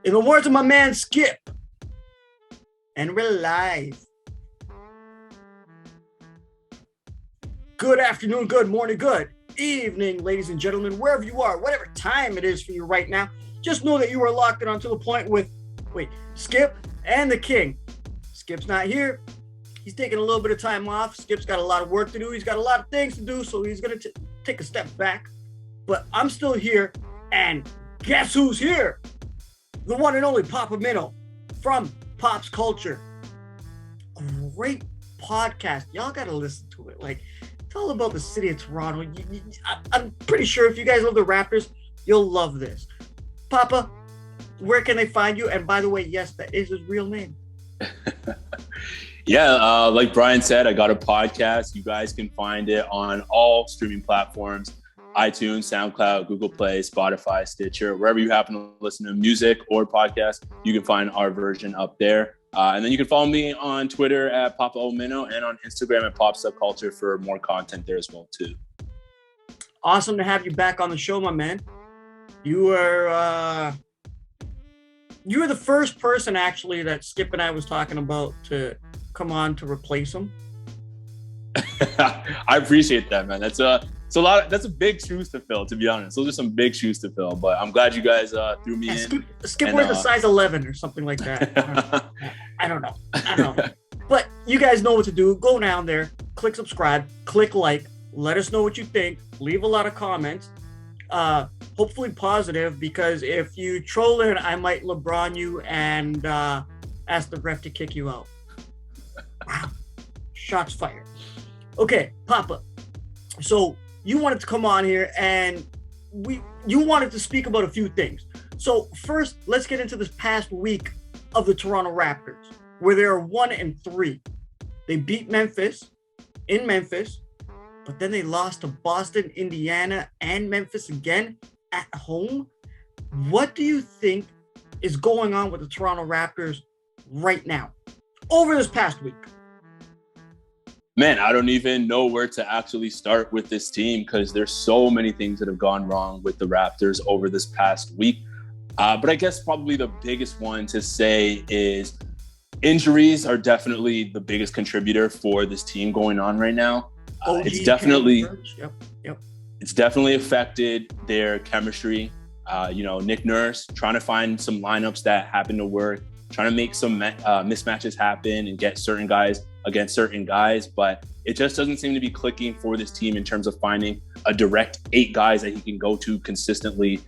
In the words of my man Skip, and we're live. Good afternoon, good morning, good evening, ladies and gentlemen, wherever you are, whatever time it is for you right now. Just know that you are locked in onto the point with, Skip and the King. Skip's not here. He's taking a little bit of time off. Skip's got a lot of work to do. He's got a lot of things to do, so he's going to take a step back. But I'm still here, and guess who's here? The one and only Papa Minnow from Pops Cuture. Great podcast. Y'all got to listen to it. It's all about the city of Toronto. I'm pretty sure if you guys love the Raptors, you'll love this. Papa, where can they find you? And by the way, yes, that is his real name. Yeah, like Brian said, I got a podcast. You guys can find it on all streaming platforms. iTunes, SoundCloud, Google Play, Spotify, Stitcher, wherever you happen to listen to music or podcasts, you can find our version up there. And then you can follow me on Twitter at Papa Minnow and on Instagram at Pops Cuture for more content there as well too. Awesome to have you back on the show, my man. You were the first person actually that Skip and I was talking about to come on to replace him. I appreciate that, man. That's a big shoes to fill, to be honest. Those are some big shoes to fill, but I'm glad you guys threw me in. Skip wears a size 11 or something like that. I don't know. But you guys know what to do. Go down there, click subscribe, click like, let us know what you think. Leave a lot of comments. Hopefully positive, because if you troll it, I might LeBron you and ask the ref to kick you out. Wow. Shots fired. Okay, Papa. So you wanted to come on here and you wanted to speak about a few things. So first, let's get into this past week of the Toronto Raptors, where they are 1-3. They beat Memphis in Memphis, but then they lost to Boston, Indiana, and Memphis again at home. What do you think is going on with the Toronto Raptors right now over this past week? Man, I don't even know where to actually start with this team because there's so many things that have gone wrong with the Raptors over this past week. But I guess probably the biggest one to say is injuries are definitely the biggest contributor for this team going on right now. It's definitely affected their chemistry. Nick Nurse trying to find some lineups that happen to work, trying to make some mismatches happen and get certain guys against certain guys, but it just doesn't seem to be clicking for this team in terms of finding a direct 8 guys that he can go to consistently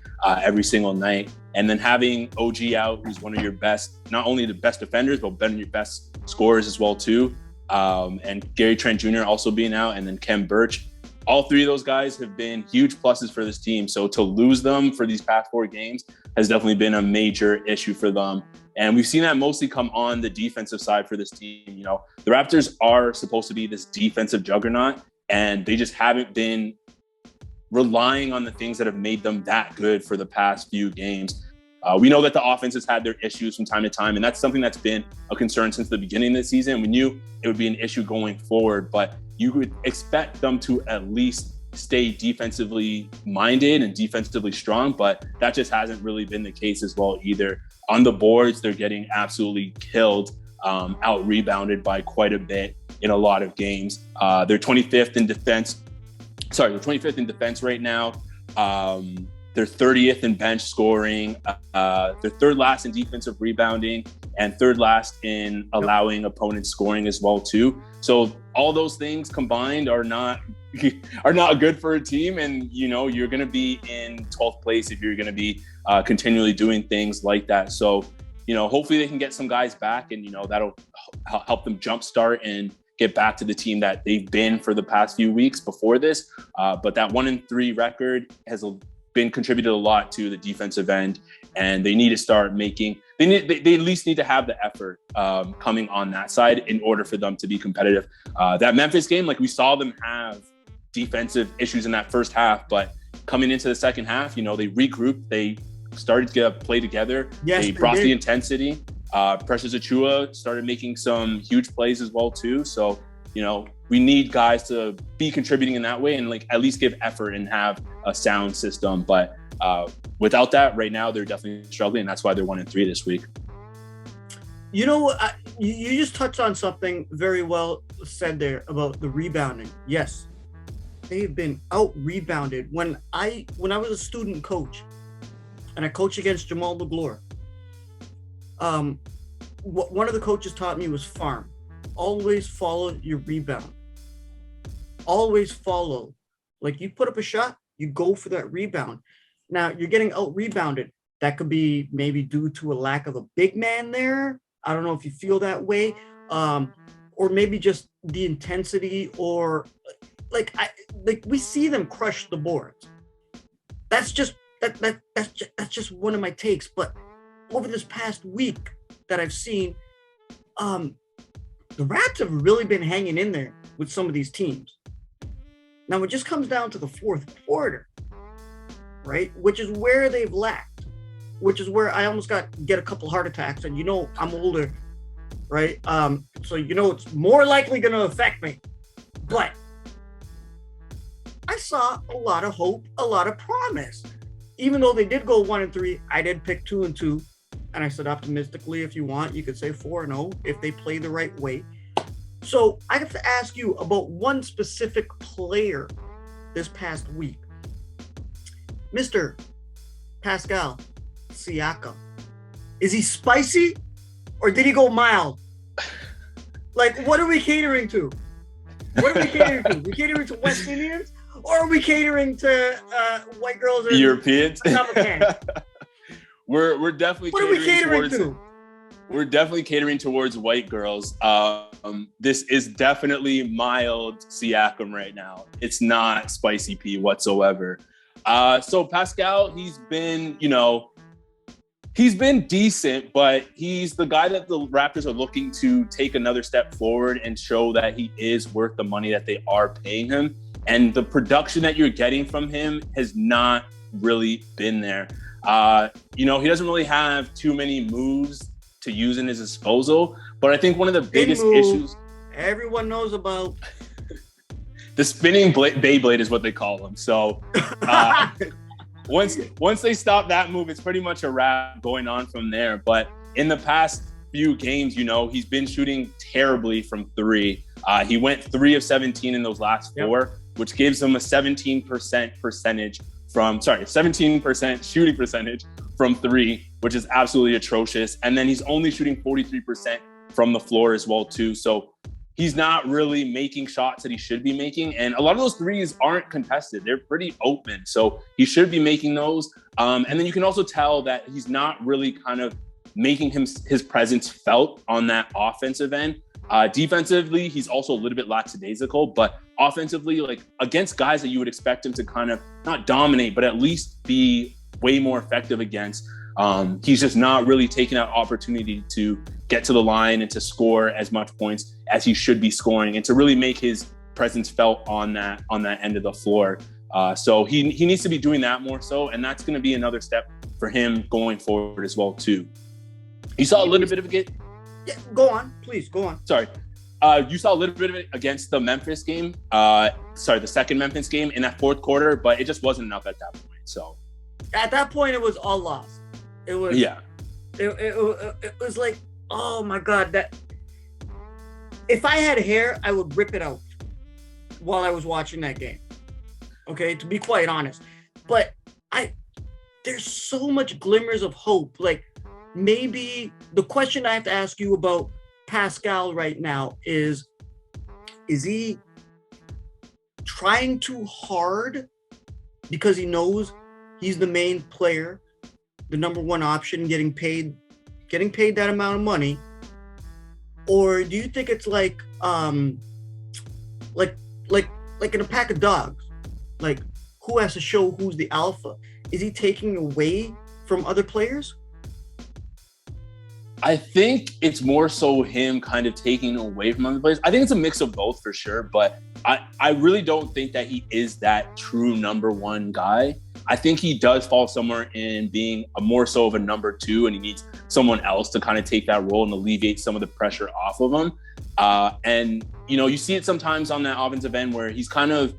every single night. And then having OG out, who's one of your best, not only the best defenders, but one of your best scorers as well too. And Gary Trent Jr. also being out, and then Kem Birch. All 3 of those guys have been huge pluses for this team. So to lose them for these past 4 games has definitely been a major issue for them. And we've seen that mostly come on the defensive side for this team. You know, the Raptors are supposed to be this defensive juggernaut, and they just haven't been relying on the things that have made them that good for the past few games. We know that the offense has had their issues from time to time, and that's something that's been a concern since the beginning of the season. We knew it would be an issue going forward, but you would expect them to at least stay defensively minded and defensively strong, but that just hasn't really been the case as well either. On the boards, they're getting absolutely killed, out-rebounded by quite a bit in a lot of games. They're 25th in defense. They're 25th in defense right now. They're 30th in bench scoring. They're third last in defensive rebounding and third last in allowing opponents scoring as well too. So all those things combined are not good for a team, and you're going to be in 12th place if you're going to be continually doing things like that. So hopefully they can get some guys back, and that'll help them jumpstart and get back to the team that they've been for the past few weeks before this. But that 1-3 record has been contributed a lot to the defensive end, and they need to start making. They at least need to have the effort coming on that side in order for them to be competitive. That Memphis game, we saw them have defensive issues in that first half, but coming into the second half, they regrouped. They started to play together. Yes, they brought the intensity. Precious Achiuwa started making some huge plays as well too. So, we need guys to be contributing in that way and at least give effort and have a sound system. But Without that, right now they're definitely struggling, and that's why they're 1-3 this week. You know, you just touched on something very well said there about the rebounding. Yes, they've been out rebounded. When I was a student coach, and I coached against Jamal McGlure, one of the coaches taught me was farm. Always follow your rebound. Always follow. Like, you put up a shot, you go for that rebound. Now, you're getting out rebounded. That could be maybe due to a lack of a big man there. I don't know if you feel that way. Or maybe just the intensity, or like we see them crush the boards. That's just that's just one of my takes. But over this past week that I've seen, the Rats have really been hanging in there with some of these teams. Now, it just comes down to the fourth quarter, right? Which is where they've lacked, which is where I almost get a couple heart attacks. And, I'm older, right? So, it's more likely going to affect me. But I saw a lot of hope, a lot of promise. Even though they did go 1-3, I did pick 2-2. And I said, optimistically, if you want, you could say 4-0 if they play the right way. So I have to ask you about one specific player this past week. Mr. Pascal Siakam. Is he spicy or did he go mild? Like, what are we catering to? What are we catering to? We catering to West Indians, or are we catering to white girls and Europeans? We're definitely what are we catering to? We're definitely catering towards white girls. This is definitely mild Siakam right now. It's not spicy P whatsoever. So Pascal, he's been decent, but he's the guy that the Raptors are looking to take another step forward and show that he is worth the money that they are paying him. And the production that you're getting from him has not really been there. He doesn't really have too many moves to use in his disposal, but I think one of the biggest issues everyone knows about, the spinning Beyblade is what they call him. So once they stop that move, it's pretty much a wrap going on from there. But in the past few games, he's been shooting terribly from three. He went 3 of 17 in those last 4, which gives him a 17% shooting percentage from 3, which is absolutely atrocious. And then he's only shooting 43% from the floor as well too. So he's not really making shots that he should be making. And a lot of those threes aren't contested. They're pretty open. So he should be making those. And then you can also tell that he's not really kind of making his presence felt on that offensive end. Defensively, he's also a little bit lackadaisical, but offensively, like against guys that you would expect him to kind of not dominate, but at least be way more effective against, he's just not really taking that opportunity to get to the line and to score as much points as he should be scoring and to really make his presence felt on that end of the floor. So he needs to be doing that more so, and that's going to be another step for him going forward as well too. You saw a little bit of it. Yeah, go on. Please, go on. Sorry. You saw a little bit of it against the Memphis game. The second Memphis game in that fourth quarter, but it just wasn't enough at that point. So at that point, it was all lost. It was It was like, oh my God, that if I had hair, I would rip it out while I was watching that game. Okay, to be quite honest. But there's so much glimmers of hope. Like, maybe the question I have to ask you about Pascal right now is he trying too hard because he knows he's the main player, the number one option, getting paid that amount of money? Or do you think it's like in a pack of dogs, like who has to show who's the alpha? Is he taking away from other players? I think it's more so him kind of taking away from other players. I think it's a mix of both for sure, but I really don't think that he is that true number one guy. I think he does fall somewhere in being more so of a number two, and he needs someone else to kind of take that role and alleviate some of the pressure off of him. And you see it sometimes on that offensive end where he's kind of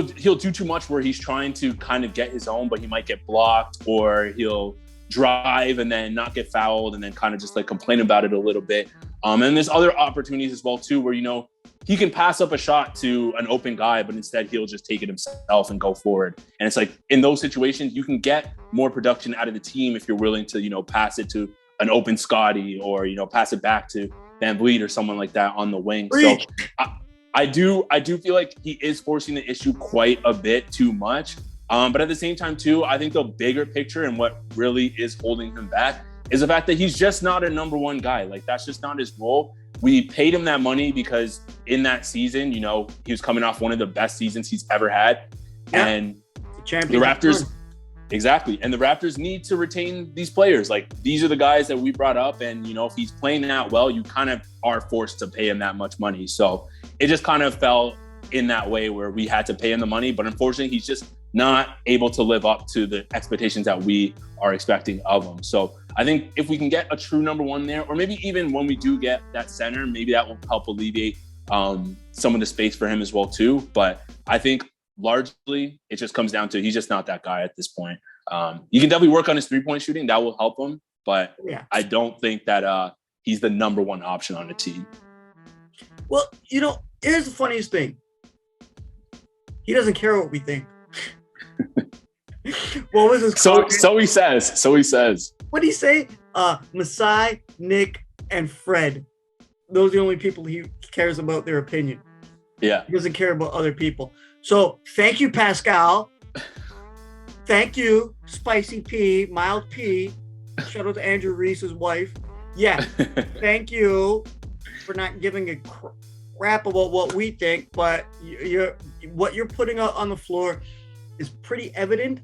he'll do too much where he's trying to kind of get his own, but he might get blocked, or he'll drive and then not get fouled and then kind of just like complain about it a little bit. And there's other opportunities as well too, where, he can pass up a shot to an open guy, but instead he'll just take it himself and go forward. And it's like, in those situations, you can get more production out of the team if you're willing to, pass it to an open Scotty, or, pass it back to Van Vliet or someone like that on the wing. So I do feel like he is forcing the issue quite a bit too much. But at the same time too, I think the bigger picture and what really is holding him back is the fact that he's just not a number one guy. Like, that's just not his role. We paid him that money because in that season, he was coming off one of the best seasons he's ever had. Yeah. And the Raptors, exactly. And the Raptors need to retain these players. Like, these are the guys that we brought up. And, if he's playing that well, you kind of are forced to pay him that much money. So it just kind of fell in that way where we had to pay him the money. But unfortunately, he's just not able to live up to the expectations that we are expecting of him. So I think if we can get a true number one there, or maybe even when we do get that center, maybe that will help alleviate some of the space for him as well too. But I think largely it just comes down to he's just not that guy at this point. You can definitely work on his 3-point shooting. That will help him. But I don't think that he's the number one option on the team. Well, here's the funniest thing. He doesn't care what we think. What was his comment? So he says. What did he say? Masai, Nick, and Fred. Those are the only people he cares about their opinion. Yeah. He doesn't care about other people. So thank you, Pascal. Thank you, Spicy P, Mild P. Shout out to Andrew Reese's wife. Yeah. Thank you for not giving a crap about what we think, but what you're putting out on the floor is pretty evident.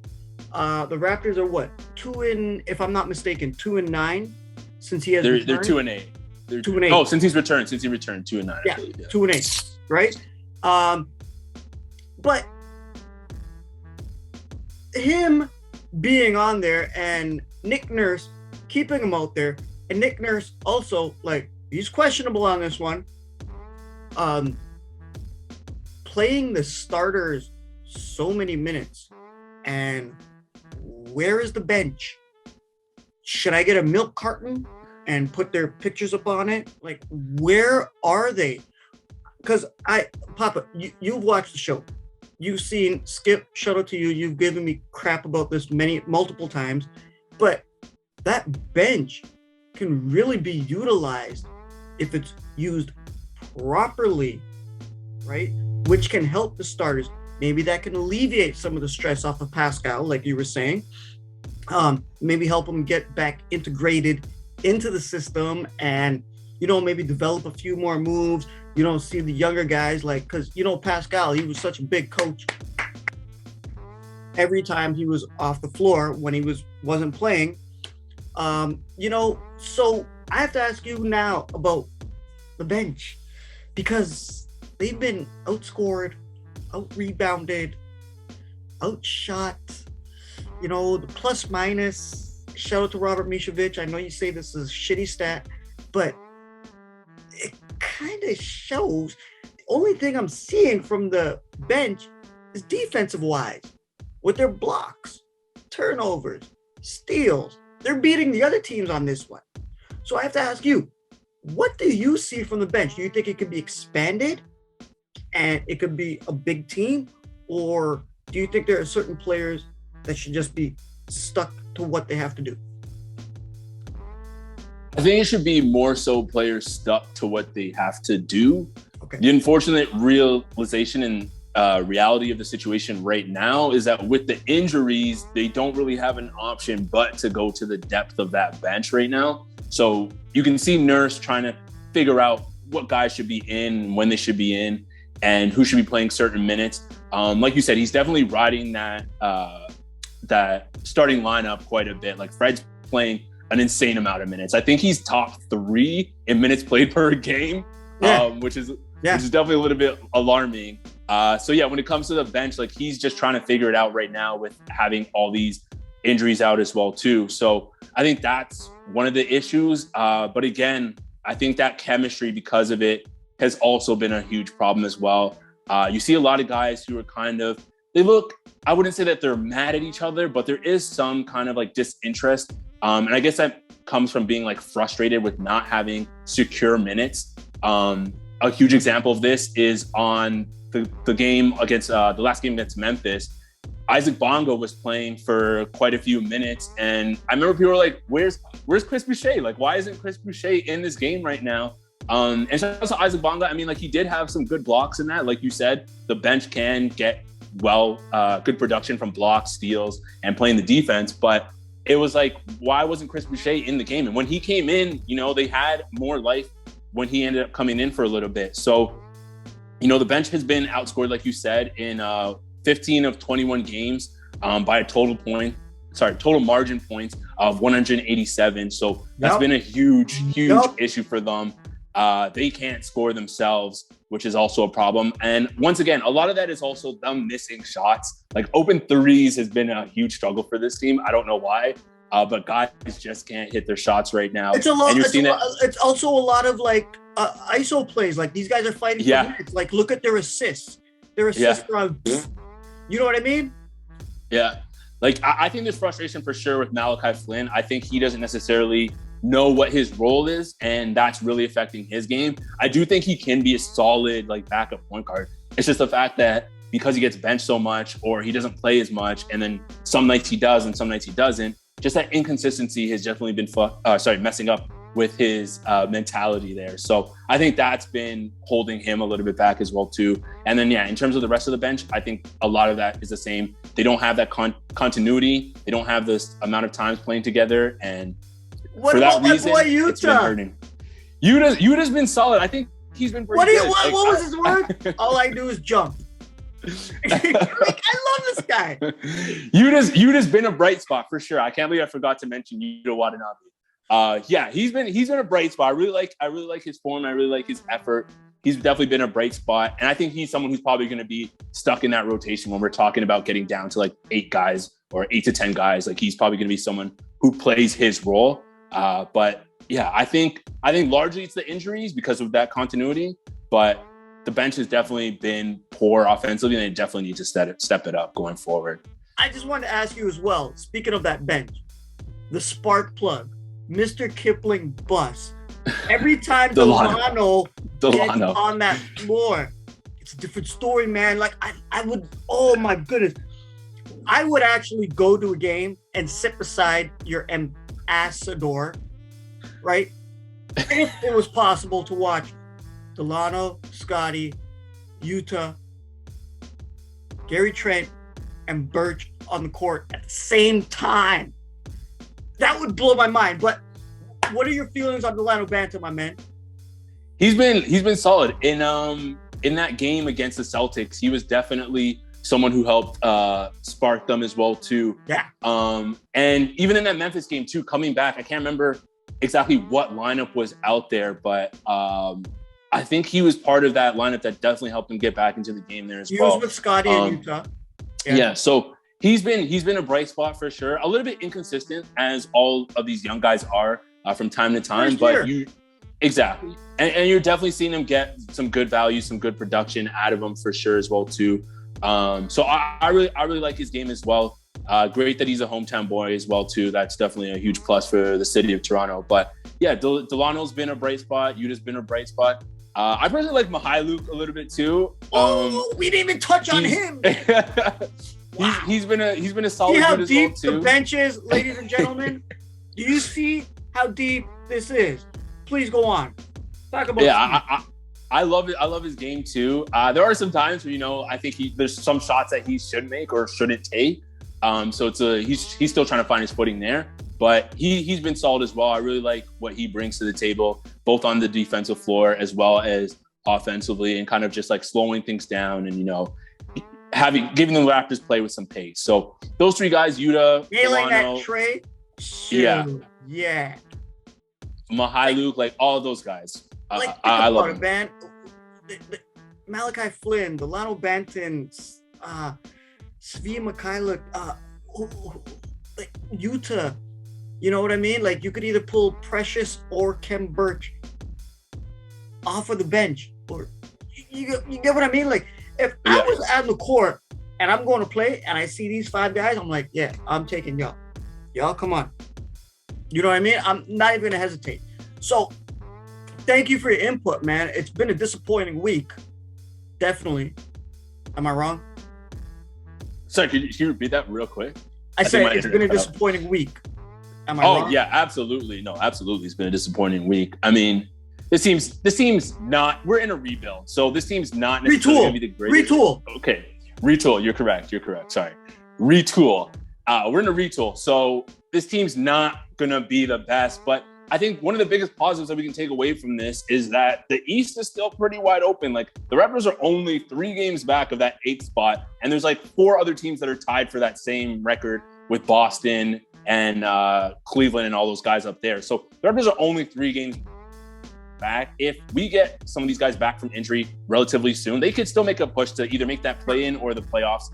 The Raptors are what? 2-9 if I'm not mistaken, 2-9 since he has They're returned. 2-8. They're 2-8. Oh, since he returned 2-9. Yeah, 2-8, right? But him being on there and Nick Nurse keeping him out there, and Nick Nurse also, like, he's questionable on this one. Playing the starters so many minutes, and where is the bench? Should I get a milk carton and put their pictures up on it? Like, where are they? Because Papa, you've watched the show. You've seen Skip, shout out to you. You've given me crap about this multiple times, but that bench can really be utilized if it's used properly, right? Which can help the starters. Maybe that can alleviate some of the stress off of Pascal, like you were saying. Maybe help him get back integrated into the system and, maybe develop a few more moves. You don't see the younger guys because, Pascal, he was such a big coach. Every time he was off the floor when he wasn't playing, so I have to ask you now about the bench, because they've been outscored, out-rebounded, outshot, the plus minus. Shout out to Robert Mishovich. I know you say this is a shitty stat, but it kind of shows. The only thing I'm seeing from the bench is defensive-wise, with their blocks, turnovers, steals. They're beating the other teams on this one. So I have to ask you, what do you see from the bench? Do you think it could be expanded and it could be a big team? Or do you think there are certain players that should just be stuck to what they have to do? I think it should be more so players stuck to what they have to do. Okay. The unfortunate realization and reality of the situation right now is that with the injuries, they don't really have an option but to go to the depth of that bench right now. So you can see Nurse trying to figure out what guys should be in, when they should be in, and who should be playing certain minutes. Like you said, he's definitely riding that starting lineup quite a bit. Like, Fred's playing an insane amount of minutes. I think he's top 3 in minutes played per game, which is definitely a little bit alarming. So when it comes to the bench, like, he's just trying to figure it out right now with having all these injuries out as well too. So I think that's one of the issues. But again, I think that chemistry, because of it, has also been a huge problem as well. You see a lot of guys who are I wouldn't say that they're mad at each other, but there is some kind of like disinterest. And I guess that comes from being like frustrated with not having secure minutes. A huge example of this is on the game against the last game against Memphis. Isaac Bonga was playing for quite a few minutes, and I remember people were like, "Where's Chris Boucher? Like, why isn't Chris Boucher in this game right now?" And so also Isaac Bonga, I mean, like he did have some good blocks in that. Like you said, the bench can get good production from blocks, steals, and playing the defense. But it was like, why wasn't Chris Boucher in the game? And when he came in, they had more life when he ended up coming in for a little bit. So, the bench has been outscored, like you said, in 15 of 21 games by a total margin points of 187. So that's been a huge issue for them. They can't score themselves, which is also a problem. And once again, a lot of that is also them missing shots. Like open threes has been a huge struggle for this team. I don't know why, but guys just can't hit their shots right now. It's a lot. It's also a lot of like ISO plays. Like these guys are fighting for minutes. Like look at their assists. Their assists are, you know what I mean? Yeah. Like I think there's frustration for sure with Malachi Flynn. I think he doesn't necessarily know what his role is, and that's really affecting his game. I do think he can be a solid like backup point guard. It's just the fact that because he gets benched so much or he doesn't play as much, and then some nights he does and some nights he doesn't, just that inconsistency has definitely been messing up with his mentality there. So I think that's been holding him a little bit back as well too. And then in terms of the rest of the bench, I think a lot of that is the same. They don't have that continuity. They don't have this amount of times playing together, and what for that about reason, my boy Yuta? It's been hurting. Yuta's been solid. I think he's been pretty good. What was his word? All I do is jump. I love this guy. Yuta's been a bright spot for sure. I can't believe I forgot to mention Yuta Watanabe. He's been a bright spot. I really like his form. I really like his effort. He's definitely been a bright spot, and I think he's someone who's probably going to be stuck in that rotation when we're talking about getting down to like 8 guys or 8 to 10 guys. Like he's probably going to be someone who plays his role. But yeah, I think largely it's the injuries because of that continuity, but the bench has definitely been poor offensively, and they definitely need to step it up going forward. I just wanted to ask you as well, speaking of that bench, the spark plug, Mr. Kipling bus. Every time Delano gets on that floor, it's a different story, man. Like I would, oh my goodness. I would actually go to a game and sit beside your ambassador, right? If it was possible to watch Delano, Scotty, Yuta, Gary Trent, and Birch on the court at the same time. That would blow my mind. But what are your feelings on Delano Banton, my man? He's been solid in that game against the Celtics. He was definitely someone who helped spark them as well too. Yeah. And even in that Memphis game too, coming back, I can't remember exactly what lineup was out there, but I think he was part of that lineup that definitely helped him get back into the game there as well. He was with Scotty and Yuta. Yeah. So he's been a bright spot for sure. A little bit inconsistent as all of these young guys are from time to time, but exactly. And you're definitely seeing him get some good value, some good production out of him for sure as well too. So I really like his game as well. Great that he's a hometown boy as well too. That's definitely a huge plus for the city of Toronto. But yeah, Delano's been a bright spot. Yuta's been a bright spot. I personally like Mihailuk a little bit too. We didn't even touch on him. Wow. He's been a solid. See how good deep as well too. The bench is, ladies and gentlemen. Do you see how deep this is? Please go on. Talk about. Yeah, I love it. I love his game too. There are some times where I think there's some shots that he should make or shouldn't take. So he's still trying to find his footing there. But he's been solid as well. I really like what he brings to the table, both on the defensive floor as well as offensively, and kind of just like slowing things down and giving the Raptors play with some pace. So those 3 guys, Yuta, nailing Delano, that trade. Yeah. Mihailuk, like all of those guys. I love them. Man. Malachi Flynn, Delano Banton, Svi Mikhailuk, Yuta. You know what I mean? Like you could either pull Precious or Kem Birch off of the bench, or you get what I mean? Like If I was on the court and I'm going to play and I see these 5 guys, I'm like, yeah, I'm taking y'all. Y'all, come on. You know what I mean? I'm not even going to hesitate. So thank you for your input, man. It's been a disappointing week. Definitely. Am I wrong? Sorry, can you repeat that real quick? I said it's been a disappointing week. Am I wrong? Oh, yeah, absolutely. No, absolutely. It's been a disappointing week. I mean, this team's not, we're in a rebuild. So this team's not necessarily going to be the greatest. Retool. Okay. Retool. You're correct. Sorry. Retool. We're in a retool. So this team's not going to be the best. But I think one of the biggest positives that we can take away from this is that the East is still pretty wide open. Like, the Raptors are only 3 games back of that 8th spot. And there's like 4 other teams that are tied for that same record with Boston and Cleveland and all those guys up there. So the Raptors are only 3 games back. If we get some of these guys back from injury relatively soon, they could still make a push to either make that play-in or the playoffs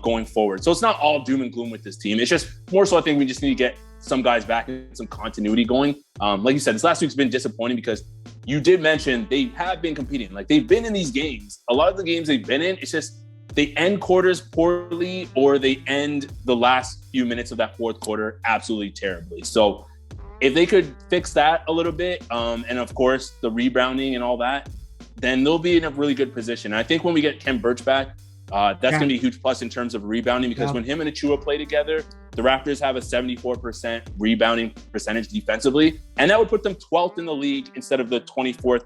going forward. So it's not all doom and gloom with this team. It's just more so I think we just need to get some guys back and some continuity going. Like you said, this last week's been disappointing because you did mention they have been competing. Like, they've been in these games. A lot of the games they've been in, it's just they end quarters poorly or they end the last few minutes of that 4th quarter absolutely terribly. So if they could fix that a little bit, and of course the rebounding and all that, then they'll be in a really good position. And I think when we get Kem Birch back, that's going to be a huge plus in terms of rebounding, because when him and Achua play together, the Raptors have a 74% rebounding percentage defensively, and that would put them 12th in the league instead of the 24th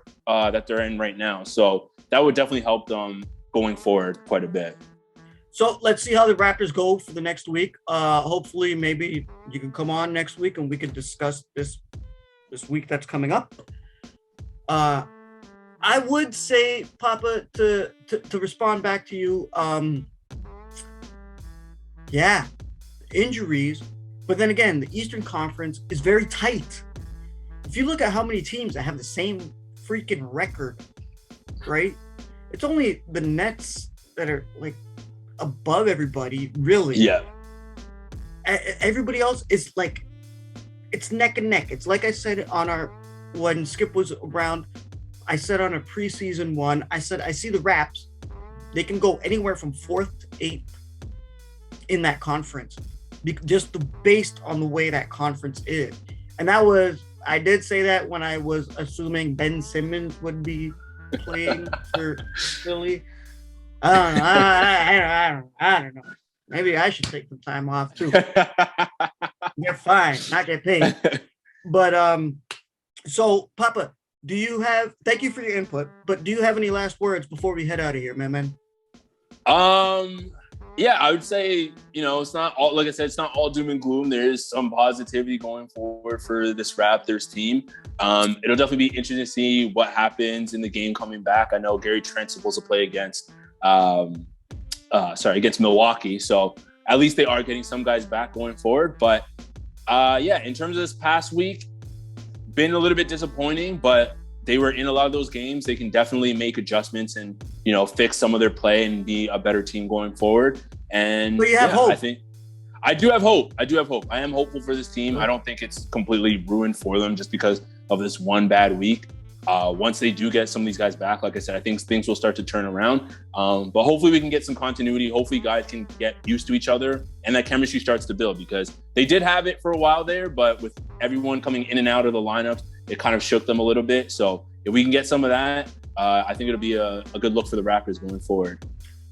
that they're in right now. So that would definitely help them going forward quite a bit. So let's see how the Raptors go for the next week. Hopefully, maybe you can come on next week and we can discuss this week that's coming up. I would say, Papa, to respond back to you, injuries. But then again, the Eastern Conference is very tight. If you look at how many teams that have the same freaking record, right? It's only the Nets that are like above everybody, really. Yeah. Everybody else is like, it's neck and neck. It's like I said when Skip was around, I said on a preseason one, I said, I see the Raps, they can go anywhere from 4th to 8th in that conference, just based on the way that conference is. And I did say that when I was assuming Ben Simmons would be playing for Philly. I don't know. Maybe I should take some time off too. You're fine, not get paid. But so Papa, thank you for your input, but do you have any last words before we head out of here, man? Yeah, I would say, it's not all, like I said, it's not all doom and gloom. There is some positivity going forward for this Raptors team. It'll definitely be interesting to see what happens in the game coming back. I know Gary Trent's supposed to play against Milwaukee. So at least they are getting some guys back going forward. But in terms of this past week, been a little bit disappointing, but they were in a lot of those games. They can definitely make adjustments and, fix some of their play and be a better team going forward. And but you have hope. I think I do have hope. I am hopeful for this team. I don't think it's completely ruined for them just because of this one bad week. Once they do get some of these guys back, like I said, I think things will start to turn around. But hopefully we can get some continuity. Hopefully guys can get used to each other and that chemistry starts to build, because they did have it for a while there, but with everyone coming in and out of the lineups, it kind of shook them a little bit. So if we can get some of that, I think it'll be a good look for the Raptors going forward.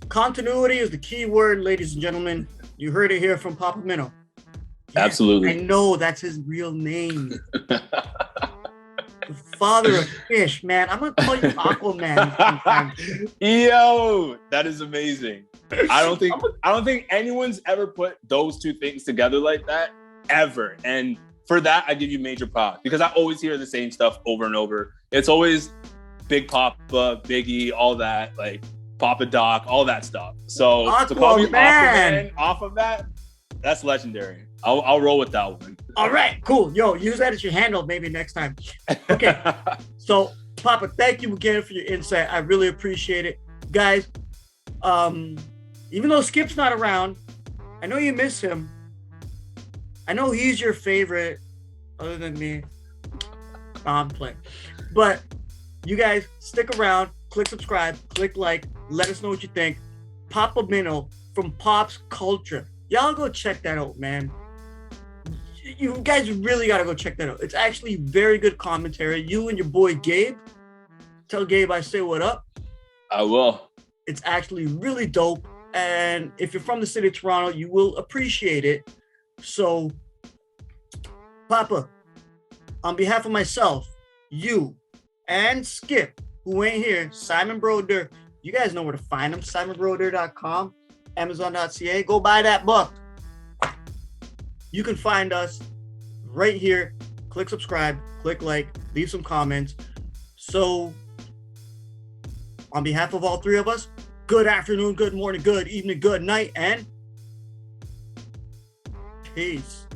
Continuity is the key word, ladies and gentlemen. You heard it here from Papa Minnow. Yeah, absolutely. I know that's his real name. The father of fish, man. I'm gonna call you Aquaman sometimes. Yo, that is amazing. I don't think anyone's ever put those two things together like that ever. And for that, I give you major props, because I always hear the same stuff over and over. It's always Big Papa, Biggie, all that, like Papa Doc, all that stuff. So to call me Aquaman off of that, that's legendary. I'll roll with that one. All right, cool. Yo, use that as your handle maybe next time. Okay. So, Papa, thank you again for your insight. I really appreciate it. Guys, even though Skip's not around, I know you miss him. I know he's your favorite, other than me. I'm playing. But you guys stick around. click subscribe, click like, let us know what you think. Papa Minnow from Pops Culture. Y'all go check that out, man. You guys really got to go check that out. It's actually very good commentary. You and your boy Gabe. Tell Gabe I say what up. I will. It's actually really dope. And if you're from the city of Toronto, you will appreciate it. So, Papa, on behalf of myself, you, and Skip, who ain't here, Simon Broder, you guys know where to find him. SimonBroder.com, Amazon.ca. Go buy that book. You can find us right here. Click subscribe, click like, leave some comments. So, on behalf of all three of us, good afternoon, good morning, good evening, good night, and peace.